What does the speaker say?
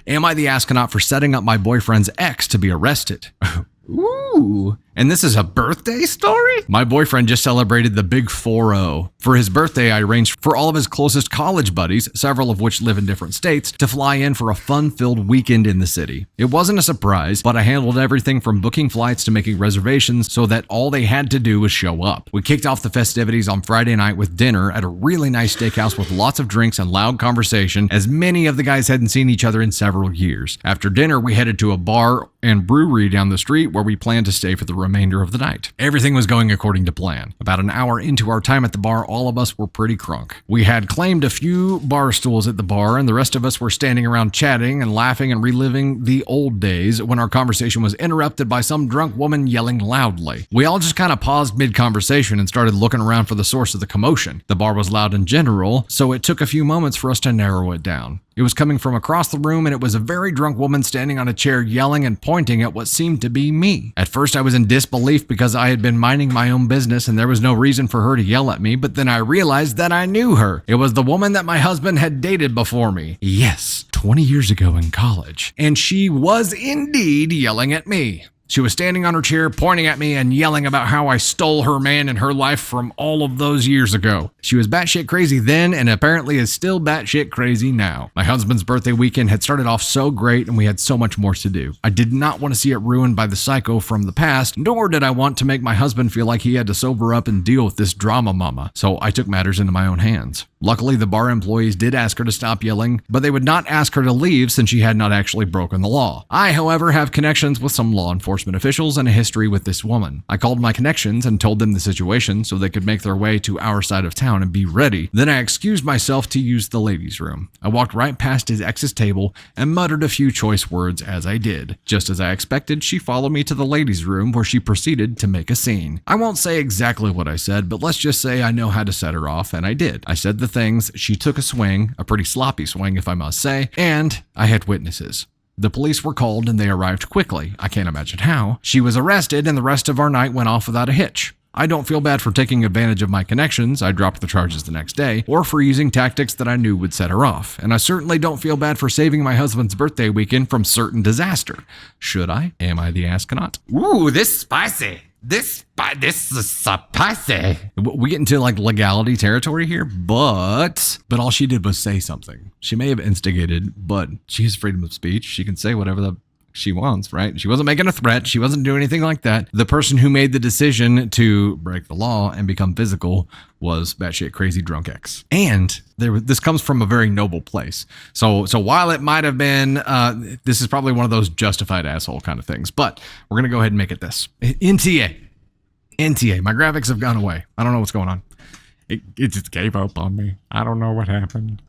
Am I the astronaut for setting up my boyfriend's ex to be arrested? Ooh, and this is a birthday story? My boyfriend just celebrated the big 4-0. For his birthday, I arranged for all of his closest college buddies, several of which live in different states, to fly in for a fun-filled weekend in the city. It wasn't a surprise, but I handled everything from booking flights to making reservations so that all they had to do was show up. We kicked off the festivities on Friday night with dinner at a really nice steakhouse with lots of drinks and loud conversation, as many of the guys hadn't seen each other in several years. After dinner, we headed to a bar and brewery down the street where we planned to stay for the remainder of the night. Everything was going according to plan. About an hour into our time at the bar, all of us were pretty crunk. We had claimed a few bar stools at the bar, and the rest of us were standing around chatting and laughing and reliving the old days when our conversation was interrupted by some drunk woman yelling loudly. We all just kind of paused mid-conversation and started looking around for the source of the commotion. The bar was loud in general, so it took a few moments for us to narrow it down. It was coming from across the room, and it was a very drunk woman standing on a chair yelling and pointing at what seemed to be me. At first, I was in disbelief because I had been minding my own business and there was no reason for her to yell at me, but then I realized that I knew her. It was the woman that my husband had dated before me. Yes, 20 years ago in college. And she was indeed yelling at me. She was standing on her chair, pointing at me and yelling about how I stole her man and her life from all of those years ago. She was batshit crazy then and apparently is still batshit crazy now. My husband's birthday weekend had started off so great and we had so much more to do. I did not want to see it ruined by the psycho from the past, nor did I want to make my husband feel like he had to sober up and deal with this drama mama. So I took matters into my own hands. Luckily, the bar employees did ask her to stop yelling, but they would not ask her to leave since she had not actually broken the law. I, however, have connections with some law enforcement officials and a history with this woman. I called my connections and told them the situation so they could make their way to our side of town and be ready. Then I excused myself to use the ladies' room. I walked right past his ex's table and muttered a few choice words as I did. Just as I expected, she followed me to the ladies' room where she proceeded to make a scene. I won't say exactly what I said, but let's just say I know how to set her off, and I did. I said the things, she took a swing, a pretty sloppy swing if I must say, and I had witnesses. The police were called and they arrived quickly. I can't imagine how. She was arrested and the rest of our night went off without a hitch. I don't feel bad for taking advantage of my connections, I dropped the charges the next day, or for using tactics that I knew would set her off. And I certainly don't feel bad for saving my husband's birthday weekend from certain disaster. Should I? Am I the astronaut? Ooh, this spicy. This is spicy. We get into like legality territory here, but all she did was say something. She may have instigated, but she has freedom of speech. She can say whatever she wants, right? She wasn't making a threat. She wasn't doing anything like that. The person who made the decision to break the law and become physical was batshit crazy drunk ex. And this comes from a very noble place. So while it might have been, this is probably one of those justified asshole kind of things, but we're going to go ahead and make it this. NTA. My graphics have gone away. I don't know what's going on. It just gave up on me. I don't know what happened.